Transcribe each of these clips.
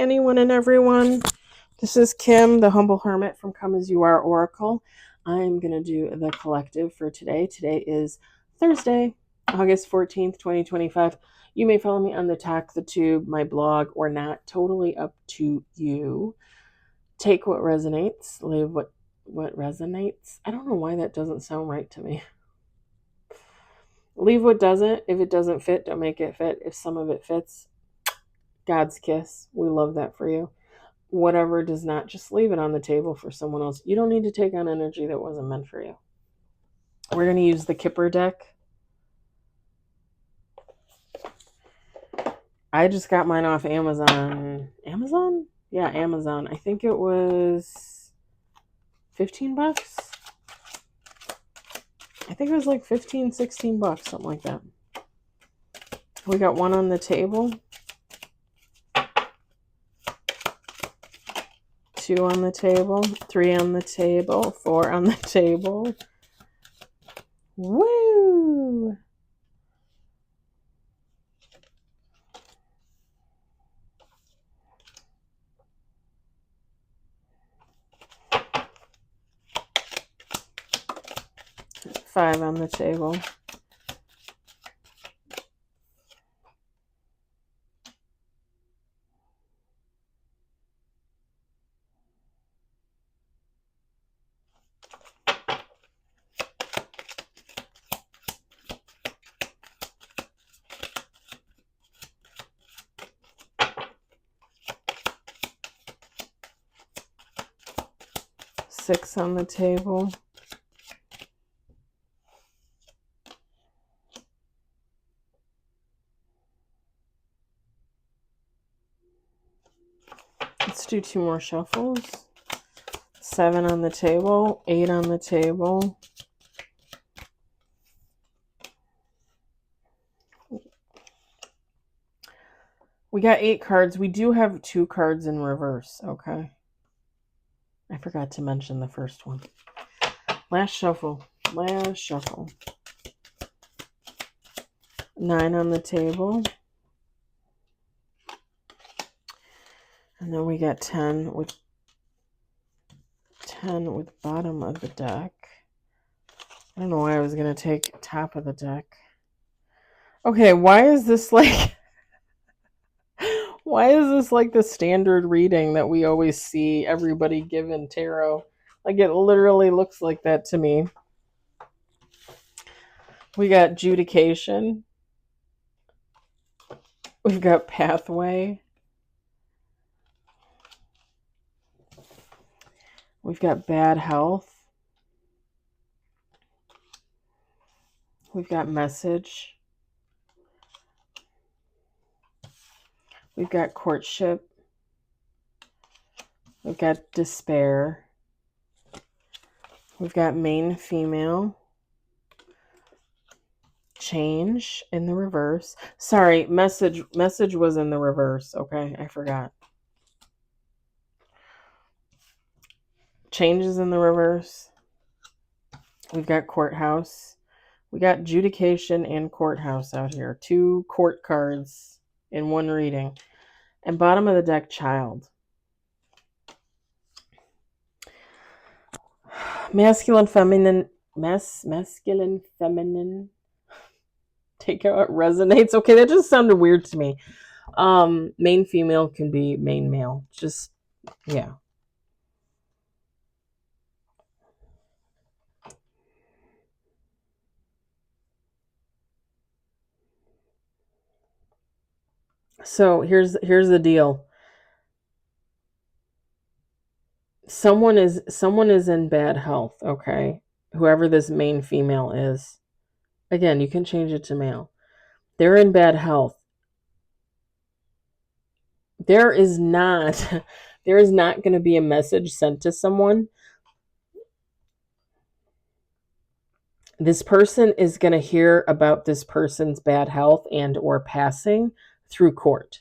anyone and everyone. This is Kim, the Humble Hermit from Come As You Are Oracle. I'm going to do the collective for today. Today is Thursday, August 14th, 2025. You may follow me on the Talk the Tube, my blog, or not. Totally up to you. Take what resonates, leave what resonates. I don't know why that doesn't sound right to me. Leave what doesn't. If it doesn't fit, don't make it fit. If some of it fits, God's kiss. We love that for you. Whatever does not, just leave it on the table for someone else. You don't need to take on energy that wasn't meant for you. We're going to use the Kipper deck. I just got mine off Amazon. Amazon? Yeah, Amazon. I think it was $15. I think it was like $15, $16, something like that. We got one on the table. 2 on the table. 3 on the table. 4 on the table. Woo! Five on the table. Six on the table. Let's do 2 more shuffles. 7 on the table. 8 on the table. We got 8 cards. We do have 2 cards in reverse, okay? I forgot to mention the first one. Last shuffle. 9 on the table. And then we got 10 with bottom of the deck. I don't know why I was going to take top of the deck. Okay, why is this like the standard reading that we always see everybody give in tarot? Like, it literally looks like that to me. We got judication. We've got pathway. We've got bad health. We've got message. We've got courtship. We've got despair. We've got main female. Change in the reverse. Sorry, message was in the reverse. Okay, I forgot. Change is in the reverse. We've got courthouse. We got judication and courthouse out here. 2 court cards in one reading. And bottom of the deck, child. Masculine, feminine. Masculine, feminine. Take out what resonates. Okay, that just sounded weird to me. Main female can be main male. Just, yeah. So here's the deal. Someone is in bad health, okay? Whoever this main female is. Again, you can change it to male. They're in bad health. There is not going to be a message sent to someone. This person is going to hear about this person's bad health and or passing through court.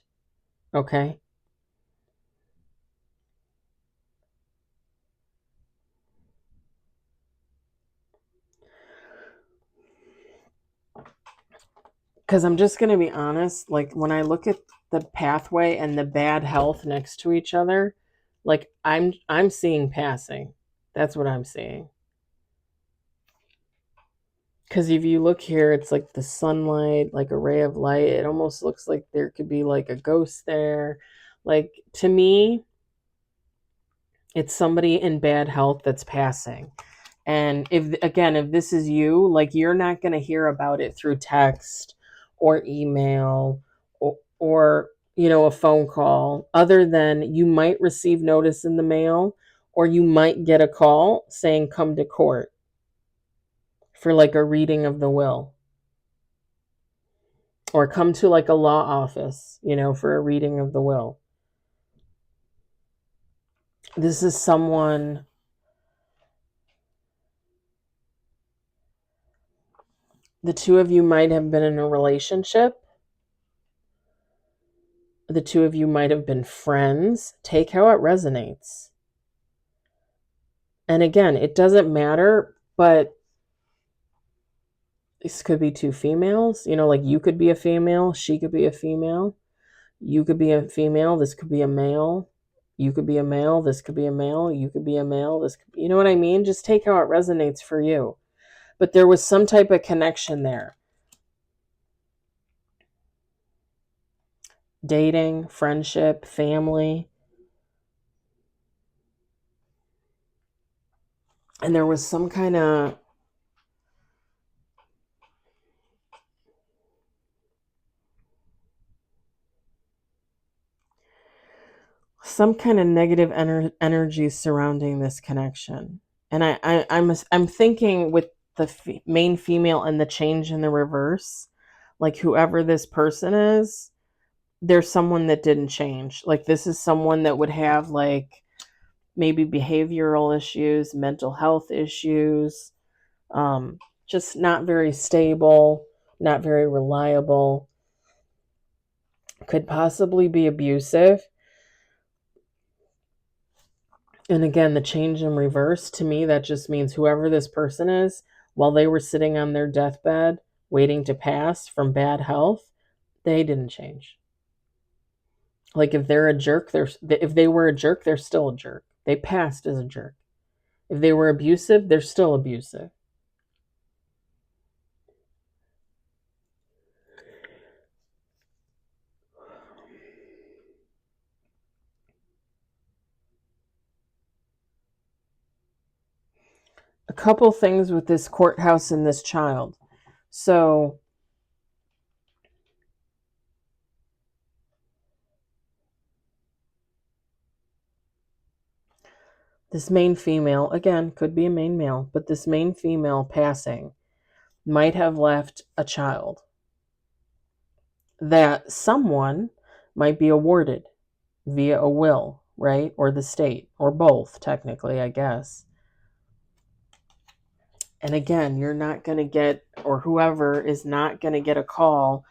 Okay? Because I'm just going to be honest, like when I look at the pathway and the bad health next to each other, like I'm seeing passing. That's what I'm seeing. Because if you look here, it's like the sunlight, like a ray of light. It almost looks like there could be like a ghost there. Like to me, it's somebody in bad health that's passing. And if this is you, like you're not going to hear about it through text or email or a phone call, other than you might receive notice in the mail or you might get a call saying come to court for like a reading of the will, or come to like a law office, for a reading of the will. This is someone, the two of you might have been in a relationship. The two of you might have been friends. Take how it resonates. And again, it doesn't matter, but this could be two females. Like you could be a female, she could be a female. You could be a female, this could be a male. You could be a male, this could be a male. You could be a male, this could be, you know what I mean? Just take how it resonates for you. But there was some type of connection there. Dating, friendship, family. And there was some kind of negative energy surrounding this connection. And I'm thinking with the main female and the change in the reverse, like whoever this person is, there's someone that didn't change. Like this is someone that would have like maybe behavioral issues, mental health issues, just not very stable, not very reliable, could possibly be abusive. And again, the change in reverse, to me, that just means whoever this person is, while they were sitting on their deathbed waiting to pass from bad health, they didn't change. Like if they're a jerk, if they were a jerk, they're still a jerk. They passed as a jerk. If they were abusive, they're still abusive. A couple things with this courthouse and this child. So this main female, again, could be a main male, but this main female passing might have left a child that someone might be awarded via a will, right? Or the state, or both, technically, I guess. And again, you're not going to get, or whoever is not going to get a call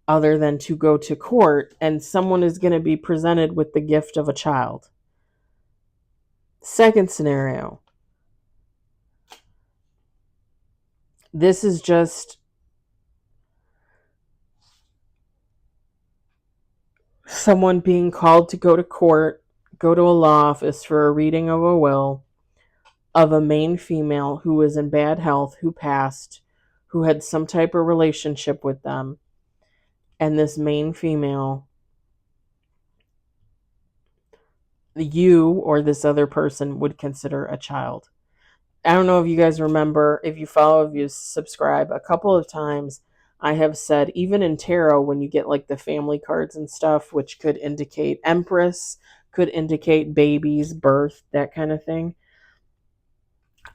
other than to go to court, and someone is going to be presented with the gift of a child. Second scenario, this is just someone being called to go to court, go to a law office for a reading of a will of a main female who was in bad health, who passed, who had some type of relationship with them. And this main female, you or this other person would consider a child. I don't know if you guys remember, if you follow, if you subscribe, a couple of times I have said, even in tarot, when you get like the family cards and stuff, which could indicate Empress, could indicate babies, birth, that kind of thing.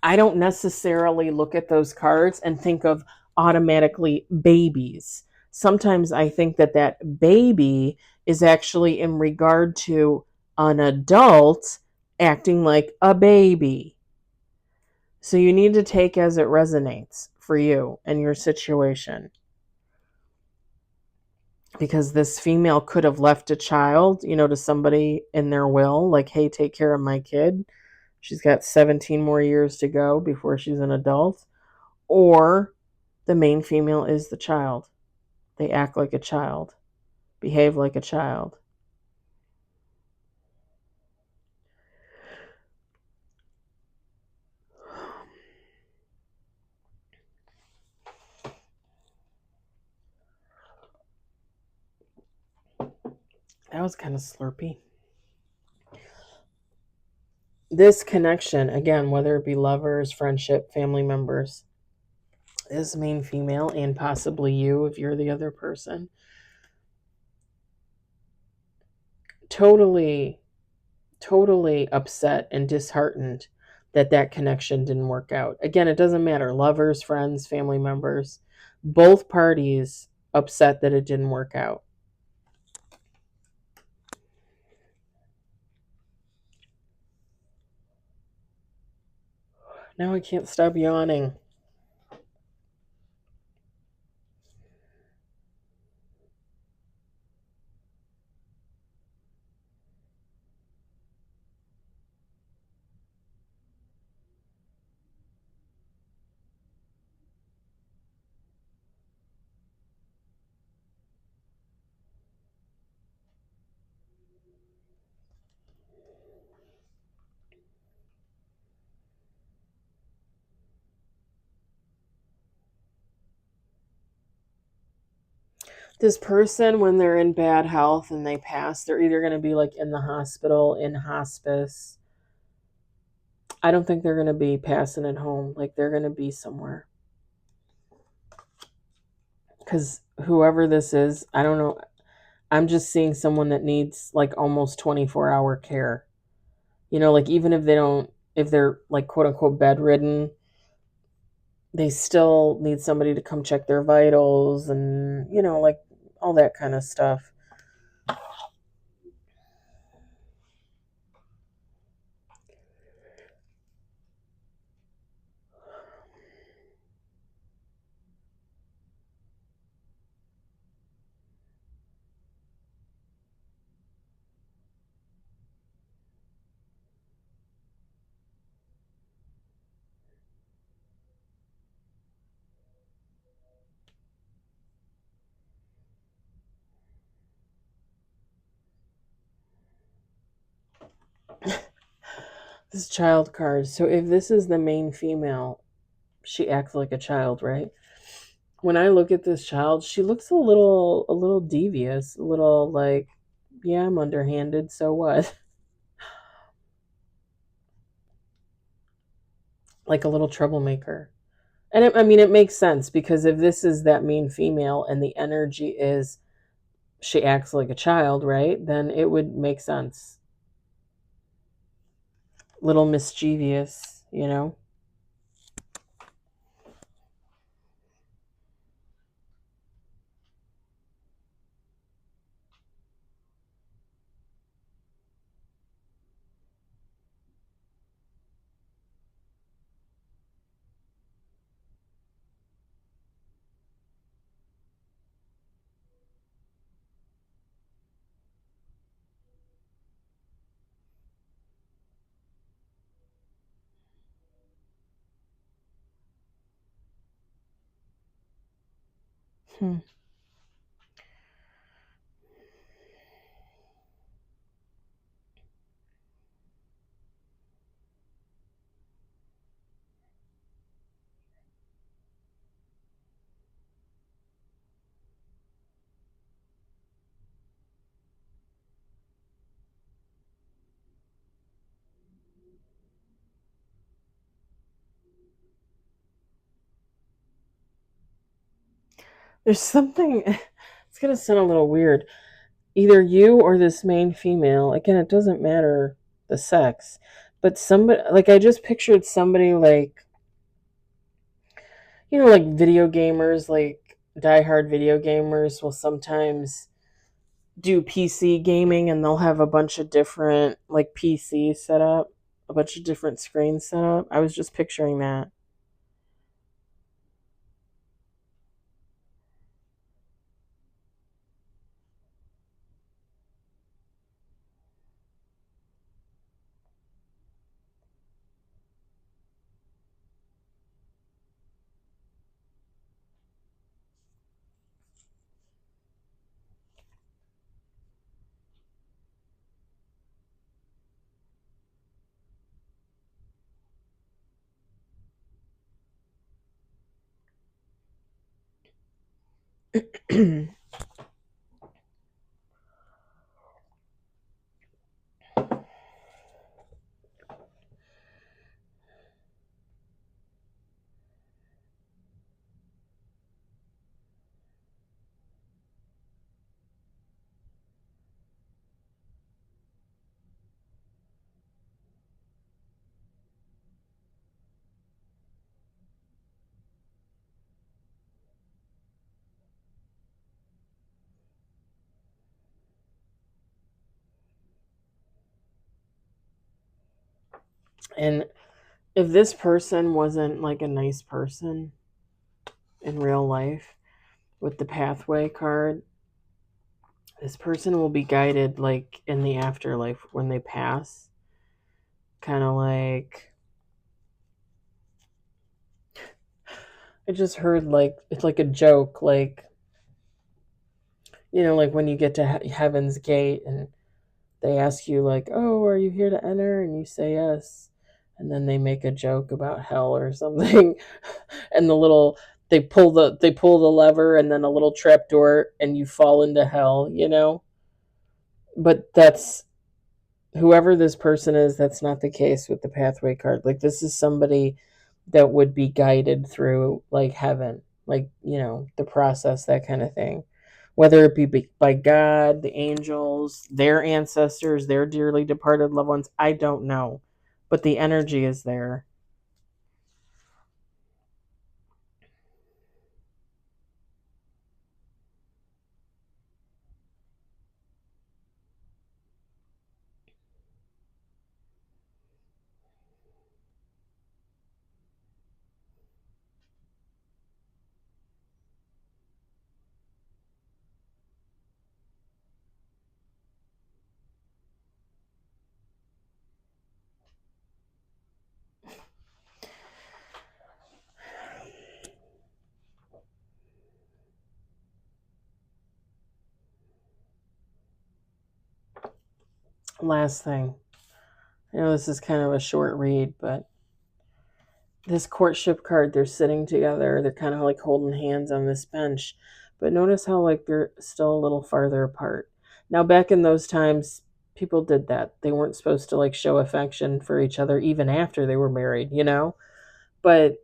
I don't necessarily look at those cards and think of automatically babies. Sometimes I think that baby is actually in regard to an adult acting like a baby. So you need to take as it resonates for you and your situation. Because this female could have left a child, to somebody in their will, like, hey, take care of my kid. She's got 17 more years to go before she's an adult. Or The main female is the child. They act like a child, behave like a child. That was kind of slurpy. This connection, again, whether it be lovers, friendship, family members, this main female, and possibly you if you're the other person, totally upset and disheartened that that connection didn't work out. Again, it doesn't matter. Lovers, friends, family members, both parties upset that it didn't work out. Now I can't stop yawning. This person, when they're in bad health and they pass, they're either going to be like in the hospital, in hospice. I don't think they're going to be passing at home. Like they're going to be somewhere. Because whoever this is, I don't know. I'm just seeing someone that needs like almost 24-hour care. You know, like even if they're like quote unquote bedridden, they still need somebody to come check their vitals and, you know, like all that kind of stuff. This child card. So if this is the main female, she acts like a child, right? When I look at this child, she looks a little devious, a little like, yeah, I'm underhanded, so what? Like a little troublemaker. And I mean, it makes sense because if this is that mean female and the energy is she acts like a child, right? Then it would make sense. Little mischievous, you know? Hmm. There's something, it's going to sound a little weird. Either you or this main female, again, it doesn't matter the sex, but somebody, like, I just pictured somebody like, you know, like video gamers, like diehard video gamers will sometimes do PC gaming and they'll have a bunch of different, like, PCs set up, a bunch of different screens set up. I was just picturing that. And if this person wasn't like a nice person in real life with the pathway card, this person will be guided like in the afterlife when they pass. Kind of like, I just heard like, it's like a joke, like, like when you get to heaven's gate and they ask you like, "Oh, are you here to enter?" and you say yes. And then they make a joke about hell or something. And they pull the lever and then a little trap door and you fall into hell. But that's whoever this person is, that's not the case with the pathway card. Like this is somebody that would be guided through like heaven, like, the process, that kind of thing. Whether it be by God, the angels, their ancestors, their dearly departed loved ones, I don't know. But the energy is there. Last thing. I know this is kind of a short read, but this courtship card, they're sitting together. They're kind of like holding hands on this bench. But notice how like they're still a little farther apart. Now, back in those times, people did that. They weren't supposed to like show affection for each other even after they were married. But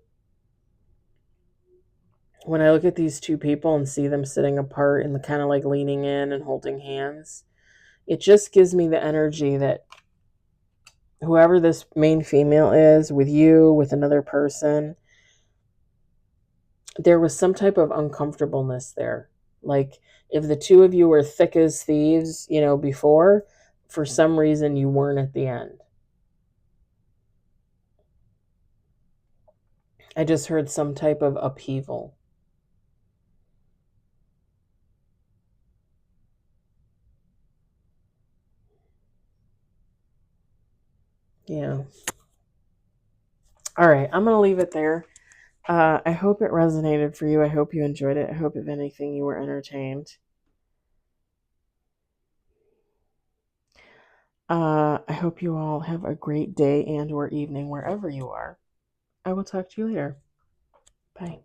when I look at these two people and see them sitting apart and kind of like leaning in and holding hands, it just gives me the energy that whoever this main female is, with you, with another person, there was some type of uncomfortableness there. Like if the two of you were thick as thieves, before, for some reason you weren't at the end. I just heard some type of upheaval. Yeah. All right, I'm going to leave it there. I hope it resonated for you. I hope you enjoyed it. I hope, if anything, you were entertained. I hope you all have a great day and or evening wherever you are. I will talk to you later. Bye.